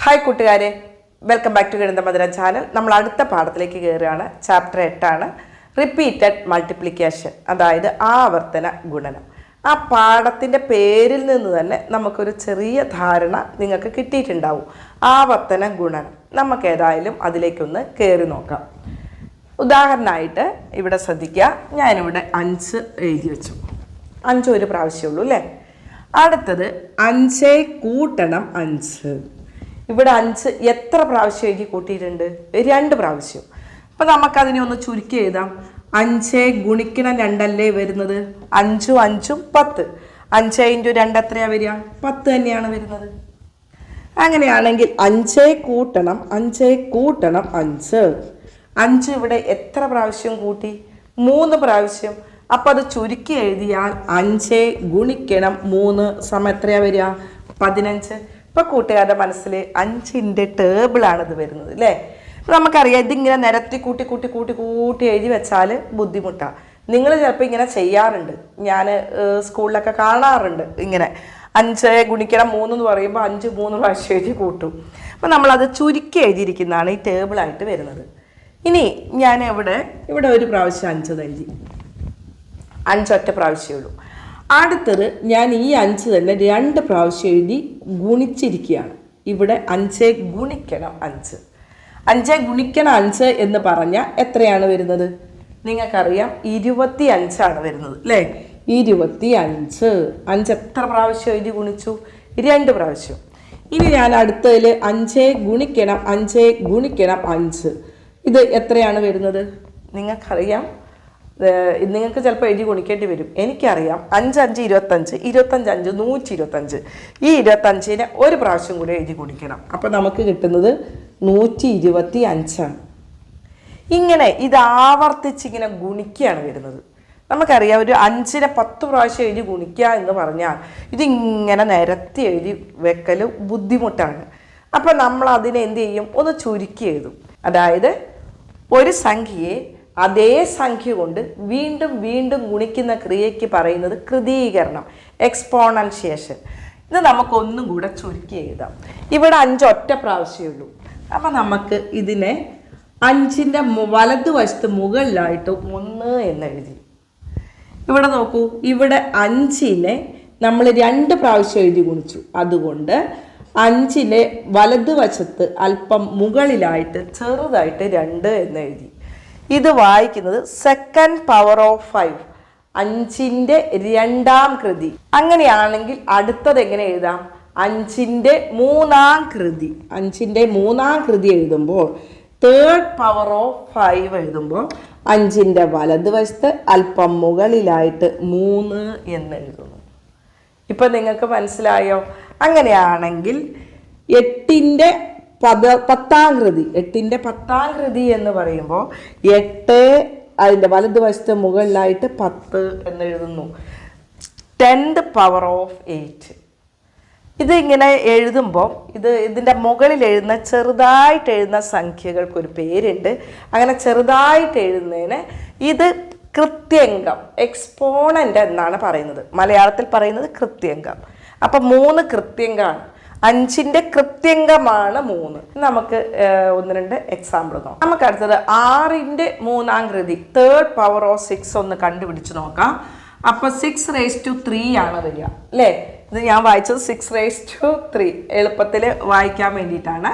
Hi കൂട്ടുകാരെ, welcome back to ഗണിത മധുരം ചാനൽ. നമ്മൾ അടുത്ത പാഠത്തിലേക്ക് കയറുകയാണ്. ചാപ്റ്റർ 8 ആണ്, റിപ്പീറ്റഡ് മൾട്ടിപ്ലിക്കേഷൻ, അതായത് ആവർത്തന ഗുണനം. ആ പാഠത്തിൻ്റെ പേരിൽ നിന്ന് തന്നെ നമുക്കൊരു ചെറിയ ധാരണ നിങ്ങൾക്ക് കിട്ടിയിട്ടുണ്ടാവും. ആവർത്തന ഗുണനം. നമുക്ക് ഏതായാലും അതിലേക്കൊന്ന് കയറി നോക്കാം. ഉദാഹരണമായിട്ട് ഇവിടെ ശ്രദ്ധിക്കുക, ഞാനിവിടെ 5 എഴുതി വെച്ചു. 5 ഒരു പ്രാവശ്യമുള്ളൂ അല്ലേ. അടുത്തത് 5 കൂട്ടണം 5. ഇവിടെ 5 എത്ര പ്രാവശ്യം എഴുതി കൂട്ടിയിട്ടുണ്ട്? 2 പ്രാവശ്യം. അപ്പം നമുക്കതിനെ ഒന്ന് ചുരുക്കി എഴുതാം. 5 ഗുണിക്കണം 2 അല്ലേ വരുന്നത്? 5 5 10. 5 × 2 എത്രയാണ് വരിക? 10 തന്നെയാണ് വരുന്നത്. അങ്ങനെയാണെങ്കിൽ 5 കൂട്ടണം 5 കൂട്ടണം 5. 5 ഇവിടെ എത്ര പ്രാവശ്യം കൂട്ടി? 3 പ്രാവശ്യം. അപ്പം അത് ചുരുക്കി എഴുതിയാൽ 5 ഗുണിക്കണം 3 സമയം എത്രയാണ് വരിക? 15. ഇപ്പം കൂട്ടുകാരുടെ മനസ്സിൽ 5ൻ്റെ ടേബിളാണിത് വരുന്നത് അല്ലേ. നമുക്കറിയാം, ഇതിങ്ങനെ നിരത്തി കൂട്ടി കൂട്ടി കൂട്ടി കൂട്ടി എഴുതി വെച്ചാൽ ബുദ്ധിമുട്ടാണ്. നിങ്ങൾ ചിലപ്പോൾ ഇങ്ങനെ ചെയ്യാറുണ്ട്, ഞാൻ സ്കൂളിലൊക്കെ കാണാറുണ്ട്. ഇങ്ങനെ 5 ഗുണിക്കണം 3 എന്ന് പറയുമ്പോൾ 5 3 പ്രാവശ്യം എഴുതി കൂട്ടും. അപ്പം നമ്മളത് ചുരുക്കി എഴുതിയിരിക്കുന്നതാണ് ഈ ടേബിളായിട്ട് വരുന്നത്. ഇനി ഞാൻ ഇവിടെ ഒരു പ്രാവശ്യം 5 എഴുതി, 5 ഒറ്റ പ്രാവശ്യമേ ഉള്ളൂ. അടുത്തത് ഞാൻ ഈ 5 തന്നെ 2 പ്രാവശ്യം എഴുതി ഗുണിച്ചിരിക്കുകയാണ്. ഇവിടെ 5 ഗുണിക്കണം 5. 5 ഗുണിക്കണം 5 എന്ന് പറഞ്ഞാൽ എത്രയാണ് വരുന്നത്? നിങ്ങൾക്കറിയാം, 25 വരുന്നത് അല്ലേ. 25. 5 എത്ര പ്രാവശ്യം എഴുതി ഗുണിച്ചു? 2 പ്രാവശ്യം. ഇനി ഞാൻ അടുത്തതിൽ 5 ഗുണിക്കണം 5 ഗുണിക്കണം 5. ഇത് എത്രയാണ് വരുന്നത്? നിങ്ങൾക്കറിയാം, നിങ്ങൾക്ക് ചിലപ്പോൾ എഴുതി ഗുണിക്കേണ്ടി വരും. എനിക്കറിയാം, 5 5 25, 25 5 125. ഈ 25നെ ഒരു പ്രാവശ്യം കൂടി എഴുതി ഗുണിക്കണം. അപ്പം നമുക്ക് കിട്ടുന്നത് 125. ഇങ്ങനെ ഇത് ആവർത്തിച്ചിങ്ങനെ ഗുണിക്കുകയാണ് വരുന്നത്. നമുക്കറിയാം, ഒരു 5നെ 10 പ്രാവശ്യം എഴുതി ഗുണിക്കുക എന്ന് പറഞ്ഞാൽ ഇതിങ്ങനെ നിരത്തി എഴുതി വെക്കൽ ബുദ്ധിമുട്ടാണ്. അപ്പം നമ്മൾ അതിനെ എന്ത് ചെയ്യും? ഒന്ന് ചുരുക്കി എഴുതും. അതായത് ഒരു സംഖ്യയെ അതേ സംഖ്യ കൊണ്ട് വീണ്ടും വീണ്ടും ഗുണിക്കുന്ന ക്രിയയ്ക്ക് പറയുന്നത് കൃതീകരണം, എക്സ്പോണൻഷിയേഷൻ. ഇത് നമുക്കൊന്നും കൂടെ ചുരുക്കി എഴുതാം. ഇവിടെ 5 ഒറ്റ പ്രാവശ്യമേ ഉള്ളൂ. അപ്പം നമുക്ക് ഇതിനെ 5ൻ്റെ വലതുവശത്ത് മുകളിലായിട്ട് 1 എന്ന് എഴുതി. ഇവിടെ നോക്കൂ, ഇവിടെ 5നെ നമ്മൾ 2 പ്രാവശ്യം എഴുതി ഗുണിച്ചു. അതുകൊണ്ട് 5നെ വലതുവശത്ത് അല്പം മുകളിലായിട്ട് ചെറുതായിട്ട് 2 എന്ന് എഴുതി. ഇത് വായിക്കുന്നത് സെക്കൻഡ് പവർ ഓഫ് 5, 5ൻ്റെ 2ാം കൃതി. അങ്ങനെയാണെങ്കിൽ അടുത്തത് എങ്ങനെ എഴുതാം? 5ൻ്റെ 3ാം കൃതി. 5ൻ്റെ 3ാം കൃതി എഴുതുമ്പോൾ തേർഡ് പവർ ഓഫ് 5 എഴുതുമ്പോൾ 5ൻ്റെ വലതുവശത്ത് അല്പം മുകളിലായിട്ട് 3 എന്ന് എഴുതുന്നു. ഇപ്പം നിങ്ങൾക്ക് മനസ്സിലായോ? അങ്ങനെയാണെങ്കിൽ 8ൻ്റെ 10ാം കൃതി. 8ൻ്റെ 10ാം കൃതി എന്ന് പറയുമ്പോൾ 8 അതിൻ്റെ വലതുവശത്ത് മുകളിലായിട്ട് 10 എന്ന് എഴുതുന്നു. 10th power of 8. ഇതിങ്ങനെ എഴുതുമ്പോൾ ഇതിൻ്റെ മുകളിൽ എഴുതുന്ന ചെറുതായിട്ട് എഴുതുന്ന സംഖ്യകൾക്കൊരു പേരുണ്ട്. അങ്ങനെ ചെറുതായിട്ട് എഴുതുന്നതിന് ഇത് കൃത്യംഗം, എക്സ്പോണൻ്റ് എന്നാണ് പറയുന്നത്. മലയാളത്തിൽ പറയുന്നത് കൃത്യംഗം. അപ്പം 3 കൃത്യംഗമാണ്. 5ൻ്റെ കൃത്യംഗമാണ് 3. നമുക്ക് 1-2 എക്സാമ്പിൾ നോക്കാം. നമുക്ക് അടുത്തത് 6ൻ്റെ 3ാം കൃതി, തേർഡ് പവർ ഓഫ് 6 ഒന്ന് കണ്ടുപിടിച്ച് നോക്കാം. അപ്പോൾ 6⁻³ ആണ് വരിക അല്ലേ. ഇത് ഞാൻ വായിച്ചത് 6⁻³ എളുപ്പത്തിൽ വായിക്കാൻ വേണ്ടിയിട്ടാണ്.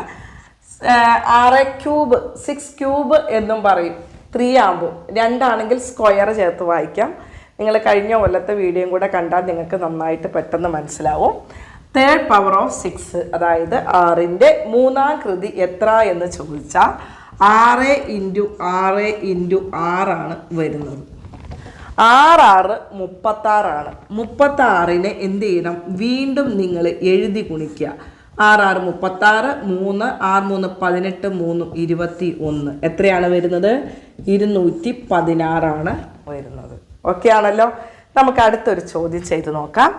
6³ എന്നും പറയും. 3 ആകുമ്പോൾ 2 ആണെങ്കിൽ സ്ക്വയർ ചേർത്ത് വായിക്കാം. നിങ്ങൾ കഴിഞ്ഞ കൊല്ലത്തെ വീഡിയോയും കൂടെ കണ്ടാൽ നിങ്ങൾക്ക് നന്നായിട്ട് പെട്ടെന്ന് മനസ്സിലാവും. തേർഡ് പവർ ഓഫ് 6, അതായത് 6ൻ്റെ 3ാം കൃതി എത്ര എന്ന് ചോദിച്ചാൽ 6 × 6 × 6 ആണ് വരുന്നത്. 6 36. 36നെ എന്ത് ചെയ്യണം? വീണ്ടും നിങ്ങൾ എഴുതി ഗുണിക്കുക. 6 36, 3 6 3 18, 3 21. എത്രയാണ് വരുന്നത്? 216 വരുന്നത്. ഓക്കെ ആണല്ലോ. നമുക്ക് അടുത്തൊരു ചോദ്യം ചെയ്ത് നോക്കാം.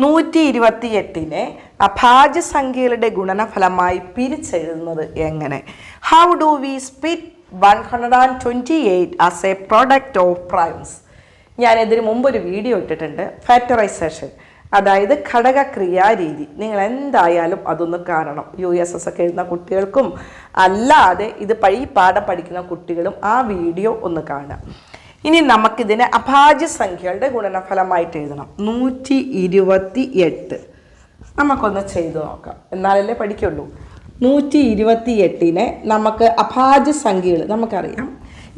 128നെ അഭാജ്യസംഖ്യകളുടെ ഗുണനഫലമായി പിരിച്ചെഴുതുന്നത് എങ്ങനെ? How do we split 128 as a product of primes? ഞാനിതിന് മുമ്പൊരു വീഡിയോ ഇട്ടിട്ടുണ്ട്, ഫാക്ടറൈസേഷൻ. അതായത് ഘടകക്രിയാരീതി. നിങ്ങൾ എന്തായാലും അതൊന്ന് കാണണം. USS ഒക്കെ എഴുതുന്ന കുട്ടികൾക്കും അല്ലാതെ ഇത് ഈ പാഠം പഠിക്കുന്ന കുട്ടികളും ആ വീഡിയോ ഒന്ന് കാണാം. ഇനി നമുക്കിതിനെ അഭാജ്യ സംഖ്യകളുടെ ഗുണനഫലമായിട്ട് എഴുതണം. 128 നമുക്കൊന്ന് ചെയ്തു നോക്കാം, എന്നാലല്ലേ പഠിക്കുള്ളൂ. 128നെ നമുക്ക് അഭാജ്യ സംഖ്യകൾ നമുക്കറിയാം.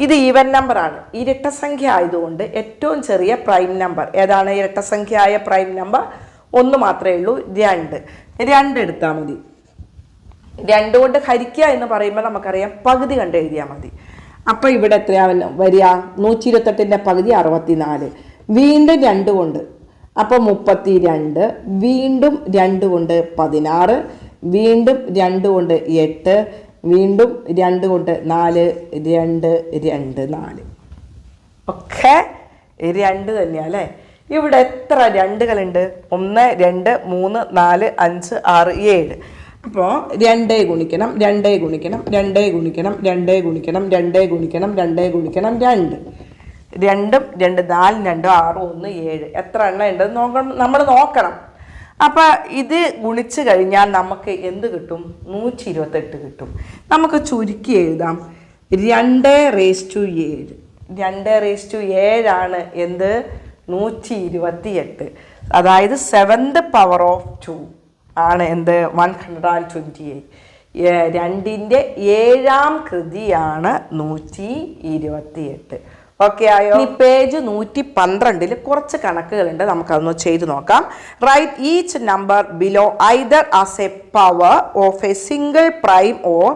ഇത് ഈവൻ നമ്പറാണ്. ഇരട്ടസംഖ്യ ആയതുകൊണ്ട് ഏറ്റവും ചെറിയ പ്രൈം നമ്പർ ഏതാണ്? ഇരട്ടസംഖ്യയായ പ്രൈം നമ്പർ ഒന്ന് മാത്രമേ ഉള്ളൂ, 2. 2 എടുത്താൽ മതി. 2 കൊണ്ട് ഹരിക്കുക എന്ന് പറയുമ്പോൾ നമുക്കറിയാം പകുതി കണ്ട് എഴുതിയാൽ മതി. അപ്പോൾ ഇവിടെ എത്രയാണ് വരിക? 128ൻ്റെ പകുതി 64. വീണ്ടും 2 കൊണ്ട് അപ്പോൾ 32. വീണ്ടും 2 കൊണ്ട് 16. വീണ്ടും 2 കൊണ്ട് 8. വീണ്ടും 2 കൊണ്ട് 4. 2 2 4 ഒക്കെ 2 തന്നെയാണ് അല്ലേ? ഇവിടെ എത്ര 2കളുണ്ട്? 1 2 3 4 5 6 7. അപ്പോൾ 2 ഗുണിക്കണം 2 ഗുണിക്കണം 2 ഗുണിക്കണം 2 ഗുണിക്കണം 2 ഗുണിക്കണം 2 ഗുണിക്കണം 2. 2 2 4 2 6 1 7 എത്ര എണ്ണം ഉണ്ടെന്ന് നമ്മൾ നോക്കണം. അപ്പം ഇത് ഗുണിച്ച് കഴിഞ്ഞാൽ നമുക്ക് എന്ത് കിട്ടും? 128 കിട്ടും. നമുക്ക് ചുരുക്കി എഴുതാം 2/7. 2/7 ആണ് എന്ത്? 128. അതായത് 7th power of 2 ആണ് എന്ത്? 128. 2ൻ്റെ 7ാം കൃതിയാണ് 128. ഓക്കെ ആയോ? ഈ പേജ് 112 കുറച്ച് കണക്കുകളുണ്ട്, നമുക്കതൊന്ന് ചെയ്തു നോക്കാം. Write each number below either as a power of a single prime or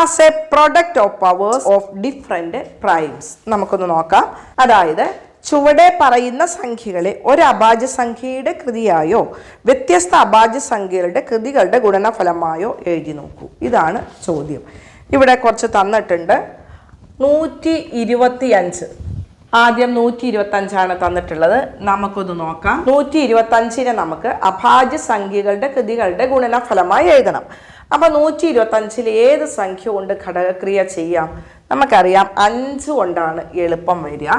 as a product of powers of different primes. നമുക്കൊന്ന് നോക്കാം. അതായത് ചുവടെ പറയുന്ന സംഖ്യകളെ ഒരു അഭാജ്യ സംഖ്യയുടെ കൃതിയായോ വ്യത്യസ്ത അഭാജ്യ സംഖ്യകളുടെ കൃതികളുടെ ഗുണനഫലമായോ എഴുതി നോക്കൂ. ഇതാണ് ചോദ്യം. ഇവിടെ കുറച്ച് തന്നിട്ടുണ്ട്. 125. ആദ്യം 125 തന്നിട്ടുള്ളത്. നമുക്കൊന്ന് നോക്കാം. 125നെ നമുക്ക് അഭാജ്യ സംഖ്യകളുടെ കൃതികളുടെ ഗുണനഫലമായി എഴുതണം. അപ്പം 125 ഏത് സംഖ്യ കൊണ്ട് ഘടകക്രിയ ചെയ്യാം? നമുക്കറിയാം 5 കൊണ്ടാണ് എളുപ്പം വരിക.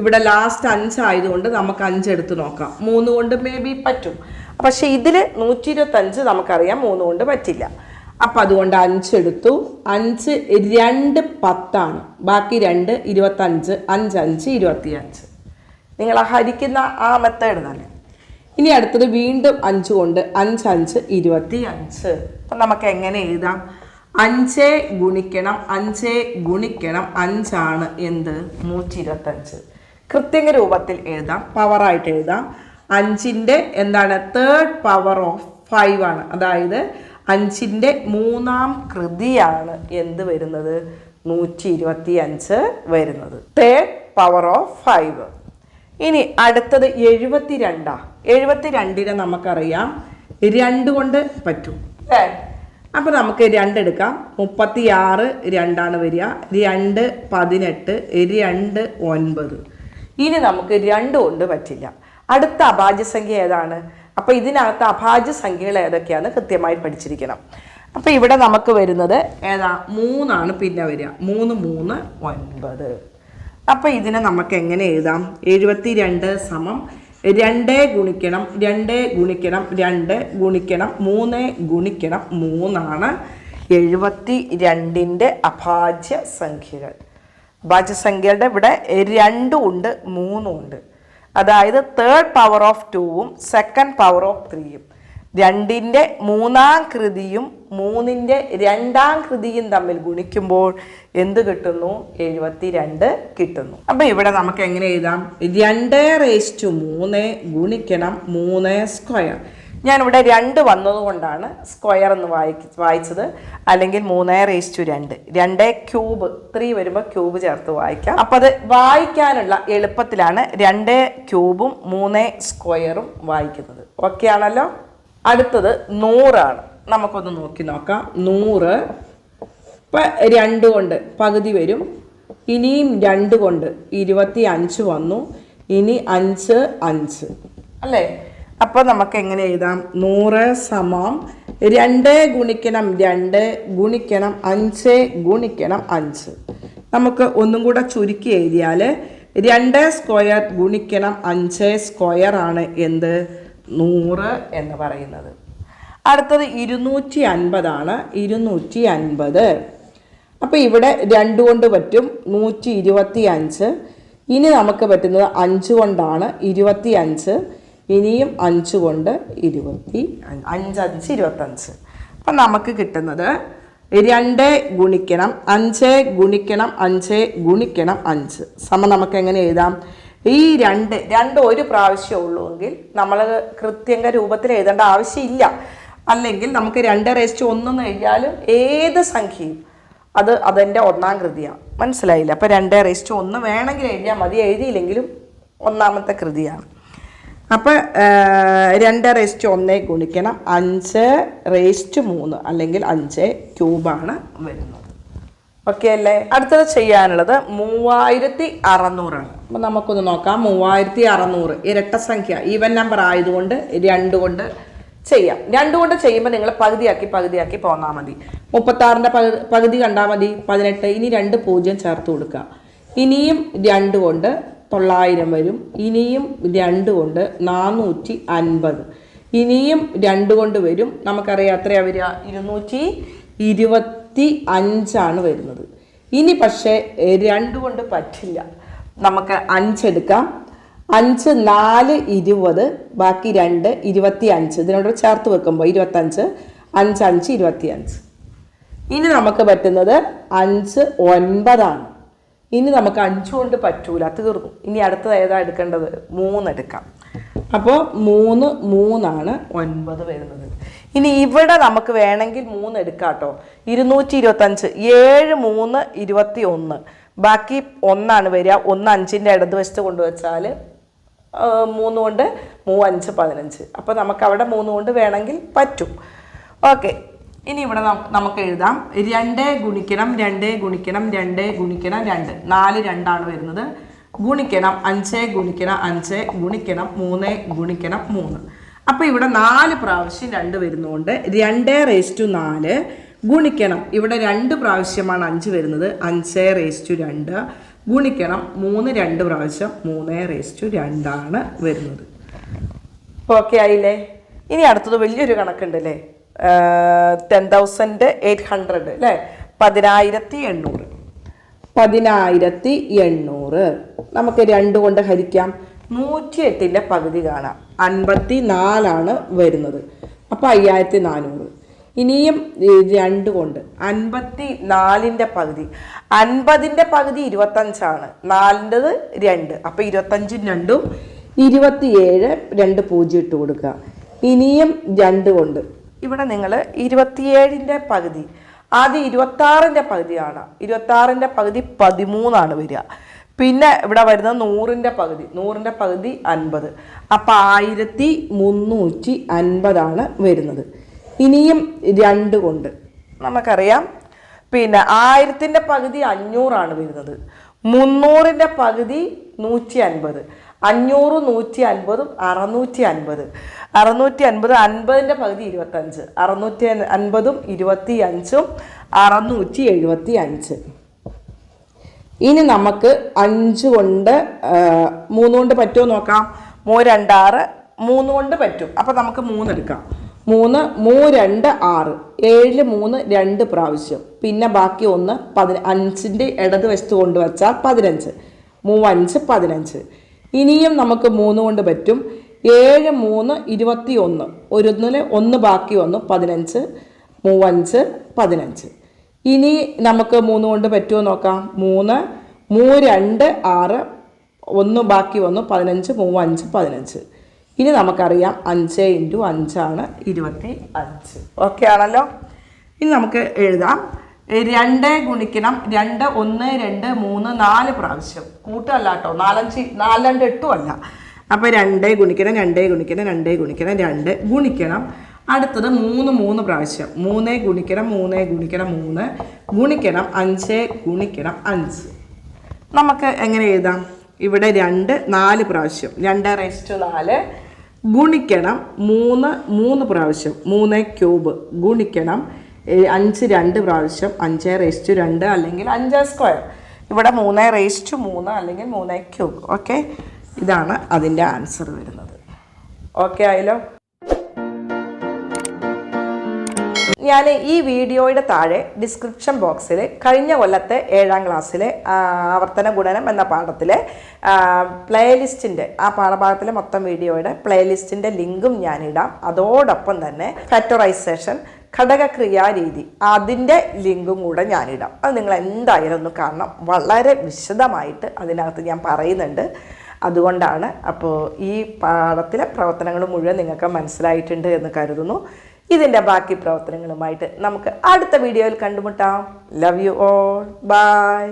ഇവിടെ ലാസ്റ്റ് 5 ആയതുകൊണ്ട് നമുക്ക് 5 എടുത്ത് നോക്കാം. 3 കൊണ്ട് മേ ബി പറ്റും. പക്ഷെ ഇതിൽ 125 നമുക്കറിയാം 3 കൊണ്ട് പറ്റില്ല. അപ്പം അതുകൊണ്ട് 5 എടുത്തു. 5 2 10. ബാക്കി 2 25. 5 5 25. നിങ്ങൾ ഹരിക്കുന്ന ആ മെത്തേഡ് തന്നെ. ഇനി അടുത്തത് വീണ്ടും 5 കൊണ്ട് 5 5 25. അപ്പം നമുക്ക് എങ്ങനെ എഴുതാം? 5 ഗുണിക്കണം 5 ഗുണിക്കണം 5 ആണ് എന്ത്? 125. കൃത്യങ്ങ രൂപത്തിൽ എഴുതാം, പവറായിട്ട് എഴുതാം. 5ൻ്റെ എന്താണ്? 3rd power of 5 ആണ്. അതായത് 5ൻ്റെ 3ാം കൃതിയാണ് എന്ത് വരുന്നത്? 125 വരുന്നത്. 3rd power of 5. ഇനി അടുത്തത് 72. 72നെ നമുക്കറിയാം 2 കൊണ്ട് പറ്റും അല്ലേ? അപ്പം നമുക്ക് 2 എടുക്കാം. 36 2 വരിക. 2 18. 2 9. ഇനി നമുക്ക് 2 കൊണ്ട് പറ്റില്ല. അടുത്ത അഭാജ്യ സംഖ്യ ഏതാണ്? അപ്പോൾ ഇതിനകത്ത് അഭാജ്യ സംഖ്യകൾ ഏതൊക്കെയാണ് കൃത്യമായി പഠിച്ചിരിക്കണം. അപ്പോൾ ഇവിടെ നമുക്ക് വരുന്നത് ഏതാ? 3 ആണ് പിന്നെ വരിക. 3 3 9. അപ്പോൾ ഇതിനെ നമുക്ക് എങ്ങനെ എഴുതാം? 72 സമം 2 ഗുണിക്കണം 2 ഗുണിക്കണം 2 ഗുണിക്കണം 3 ഗുണിക്കണം 3 ആണ് 72ൻ്റെ അഭാജ്യ സംഖ്യകൾ. അഭാജ്യ സംഖ്യകളുടെ ഇവിടെ 2 ഉണ്ട് 3 ഉണ്ട്. അതായത് 3rd power of 2ഉം 2nd power of 3ഉം 2ൻ്റെ 3ാം കൃതിയും 3ൻ്റെ 2ാം കൃതിയും തമ്മിൽ ഗുണിക്കുമ്പോൾ എന്ത് കിട്ടുന്നു? 72 കിട്ടുന്നു. അപ്പം ഇവിടെ നമുക്ക് എങ്ങനെ എഴുതാം? 2/3 ഗുണിക്കണം 3 സ്ക്വയർ. ഞാനിവിടെ 2 വന്നതുകൊണ്ടാണ് സ്ക്വയർ എന്ന് വായിച്ചത്. അല്ലെങ്കിൽ 3/2. 2 ക്യൂബ് 3 വരുമ്പോൾ ക്യൂബ് ചേർത്ത് വായിക്കാം. അപ്പം അത് വായിക്കാനുള്ള എളുപ്പത്തിലാണ് 2 ക്യൂബും 3 സ്ക്വയറും വായിക്കുന്നത്. ഓക്കെ ആണല്ലോ? അടുത്തത് 100 ആണ്. നമുക്കൊന്ന് നോക്കി നോക്കാം. 100 ഇപ്പം 2 കൊണ്ട് പകുതി വരും. ഇനിയും 2 കൊണ്ട് 25 വന്നു. ഇനി 5 5 അല്ലേ? അപ്പോൾ നമുക്ക് എങ്ങനെ എഴുതാം? 100 സമം 2 ഗുണിക്കണം 2 ഗുണിക്കണം 5 ഗുണിക്കണം 5. നമുക്ക് ഒന്നും കൂടെ ചുരുക്കി എഴുതിയാൽ 2 സ്ക്വയർ ഗുണിക്കണം 5 സ്ക്വയർ ആണ് എന്ത്? 100 എന്ന് പറയുന്നത്. അടുത്തത് 250 250. അപ്പോൾ ഇവിടെ 2 കൊണ്ട് പറ്റും 125. ഇനി നമുക്ക് പറ്റുന്നത് 5 കൊണ്ടാണ് 25. ഇനിയും 5 കൊണ്ട് 25. 5 5 25. അപ്പം നമുക്ക് കിട്ടുന്നത് 2 ഗുണിക്കണം 5 ഗുണിക്കണം 5 ഗുണിക്കണം 5 സമം നമുക്ക് എങ്ങനെ എഴുതാം? ഈ രണ്ട് ഒരു പ്രാവശ്യം ഉള്ളൂവെങ്കിൽ നമ്മൾ കൃത്യങ്ക രൂപത്തിൽ എഴുതേണ്ട ആവശ്യമില്ല. അല്ലെങ്കിൽ നമുക്ക് 2:1 എന്ന് എഴുതിയാലും ഏത് സംഖ്യയും അതെൻ്റെ ഒന്നാം കൃതിയാണ്. മനസ്സിലായില്ല? അപ്പോൾ 2:1 വേണമെങ്കിൽ എഴുതിയാൽ മതി, എഴുതിയില്ലെങ്കിലും ഒന്നാമത്തെ കൃതിയാണ്. അപ്പോൾ 2:1 ഗുണിക്കണം 5:3 അല്ലെങ്കിൽ 5³ വരുന്നത്. ഓക്കെ അല്ലേ? അടുത്തത് ചെയ്യാനുള്ളത് 3600. അപ്പം നമുക്കൊന്ന് നോക്കാം. 3600 ഇരട്ട സംഖ്യ, ഈവൻ നമ്പർ ആയതുകൊണ്ട് 2 കൊണ്ട് ചെയ്യാം. 2 കൊണ്ട് ചെയ്യുമ്പോൾ നിങ്ങൾ പകുതിയാക്കി പോന്നാൽ മതി. 36ൻ്റെ പകുതി കണ്ടാൽ മതി 18. ഇനി 2 0 ചേർത്ത് കൊടുക്കുക. ഇനിയും 2 കൊണ്ട് 900 വരും. ഇനിയും 2 കൊണ്ട് 450. ഇനിയും 2 കൊണ്ട് വരും. നമുക്കറിയാം എത്രയാണ് വരിക? 225 വരുന്നത്. ഇനി പക്ഷേ 2 കൊണ്ട് പറ്റില്ല. നമുക്ക് 5 എടുക്കാം. 5 4 20, ബാക്കി 2 25. ഇതിനോട് ചേർത്ത് വെക്കുമ്പോൾ 25, 5 5 25. ഇനി നമുക്ക് പറ്റുന്നത് 5 9. ഇനി നമുക്ക് 5 കൊണ്ട് പറ്റൂല, തീർന്നു. ഇനി അടുത്തത് ഏതാ എടുക്കേണ്ടത്? 3 എടുക്കാം. അപ്പോൾ 3 3 9 വരുന്നത്. ഇനി ഇവിടെ നമുക്ക് വേണമെങ്കിൽ 3 എടുക്കാം കേട്ടോ. 225, 7 3 21, ബാക്കി 1 വരിക. 1 5ൻ്റെ ഇടതുവശത്ത് കൊണ്ടുവച്ചാൽ 3 കൊണ്ട് 3 5 15. അപ്പോൾ നമുക്ക് അവിടെ 3 കൊണ്ട് വേണമെങ്കിൽ പറ്റും. ഓക്കെ, ഇനി ഇവിടെ നമുക്ക് എഴുതാം 2 ഗുണിക്കണം 2 ഗുണിക്കണം 2 ഗുണിക്കണം 2, 4 2 വരുന്നത്. ഗുണിക്കണം 5 ഗുണിക്കണം 5 ഗുണിക്കണം 3 ഗുണിക്കണം 3. അപ്പോൾ ഇവിടെ 4 പ്രാവശ്യം 2 വരുന്നതുകൊണ്ട് 2:4 ഗുണിക്കണം. ഇവിടെ 2 പ്രാവശ്യമാണ് 5 വരുന്നത്. 5:2 ഗുണിക്കണം 3 2 പ്രാവശ്യം 3:2 വരുന്നത്. ഓക്കെ ആയില്ലേ? ഇനി അടുത്തത് വലിയൊരു കണക്കുണ്ട് അല്ലേ? 10,800 അല്ലേ? 10,800. 10,800 നമുക്ക് 2 കൊണ്ട് ഹരിക്കാം. 108ൻ്റെ പകുതി കാണാം. 54 വരുന്നത്. അപ്പോൾ 5400. ഇനിയും 2 കൊണ്ട് 54ൻ്റെ പകുതി. 50ൻ്റെ പകുതി 25, 4ൻ്റെത് 2. അപ്പോൾ 25 2 27, 2 0 ഇട്ട് കൊടുക്കുക. ഇനിയും 2 കൊണ്ട് ഇവിടെ നിങ്ങൾ 27ൻ്റെ പകുതി, ആദ്യം 26ൻ്റെ പകുതിയാണ്. 26ൻ്റെ പകുതി 13 വരിക. പിന്നെ ഇവിടെ വരുന്നത് 100ൻ്റെ പകുതി. 100ൻ്റെ പകുതി 50. അപ്പോൾ 1350 വരുന്നത്. ഇനിയും 2 കൊണ്ട് നമുക്കറിയാം. പിന്നെ 1000ൻ്റെ പകുതി 500 വരുന്നത്. 300ൻ്റെ പകുതി 150. 500 150 650. 650 50ൻ്റെ പകുതി 25. 650 25 675. ഇനി നമുക്ക് 5 കൊണ്ട് 3 കൊണ്ട് പറ്റുമോ നോക്കാം. 3 2 6, 3 കൊണ്ട് പറ്റും. അപ്പം നമുക്ക് 3 എടുക്കാം. 3 2 6, 7 3 2 പ്രാവശ്യം. പിന്നെ ബാക്കി 1 5ൻ്റെ ഇടതുവശത്ത് കൊണ്ടുവച്ചാൽ 15. 3 5 15. ഇനിയും നമുക്ക് 3 കൊണ്ട് പറ്റും. 7 3 21, 1 ബാക്കി 1 15. 3 5 15. ഇനി നമുക്ക് 3 കൊണ്ട് പറ്റുമോ നോക്കാം. 3 2 6, 1 ബാക്കി 1 15. 3 5 15. ഇനി നമുക്കറിയാം 5 × 5 25. ഓക്കെ ആണല്ലോ? ഇനി നമുക്ക് എഴുതാം 2 ഗുണിക്കണം 2 1 2 3 4 പ്രാവശ്യം. കൂട്ടല്ല കേട്ടോ, 4 2 8 അല്ല. അപ്പോൾ 2 ഗുണിക്കണം 2 ഗുണിക്കണം 2 ഗുണിക്കണം 2 ഗുണിക്കണം. അടുത്തത് 3 3 പ്രാവശ്യം. 3 ഗുണിക്കണം 3 ഗുണിക്കണം 3 ഗുണിക്കണം 5 ഗുണിക്കണം 5. നമുക്ക് എങ്ങനെ എഴുതാം? ഇവിടെ 2 4 പ്രാവശ്യം. 2:4 ഗുണിക്കണം 3 3 പ്രാവശ്യം. 3³ ഗുണിക്കണം 5 2 പ്രാവശ്യം. 5:2 അല്ലെങ്കിൽ 5². ഇവിടെ 3:3 അല്ലെങ്കിൽ 3³ ഓക്കെ, ഇതാണ് അതിൻ്റെ ആൻസർ വരുന്നത്. ഓക്കെ ആയല്ലോ? ഞാൻ ഈ വീഡിയോയുടെ താഴെ ഡിസ്ക്രിപ്ഷൻ ബോക്സിൽ കഴിഞ്ഞ കൊല്ലത്തെ 7ാം ക്ലാസ്സിലെ ആവർത്തന ഗുണനം എന്ന പാഠത്തിലെ പ്ലേലിസ്റ്റിൻ്റെ ആ പാഠഭാഗത്തിലെ മൊത്തം വീഡിയോയുടെ പ്ലേലിസ്റ്റിൻ്റെ ലിങ്കും ഞാനിടാം. അതോടൊപ്പം തന്നെ ഫാക്ടറൈസേഷൻ ഘടകക്രിയാരീതി അതിൻ്റെ ലിങ്കും കൂടെ ഞാനിടാം. അത് നിങ്ങൾ എന്തായാലും ഒന്ന് കാണണം. വളരെ വിശദമായിട്ട് അതിനകത്ത് ഞാൻ പറയുന്നുണ്ട്. അതുകൊണ്ടാണ്. അപ്പോൾ ഈ പാഠത്തിലെ പ്രവർത്തനങ്ങൾ മുഴുവൻ നിങ്ങൾക്ക് മനസ്സിലായിട്ടുണ്ട് എന്ന് കരുതുന്നു. ഇതിൻ്റെ ബാക്കി പ്രവർത്തനങ്ങളുമായിട്ട് നമുക്ക് അടുത്ത വീഡിയോയിൽ കണ്ടുമുട്ടാം. Love you all. ബൈ.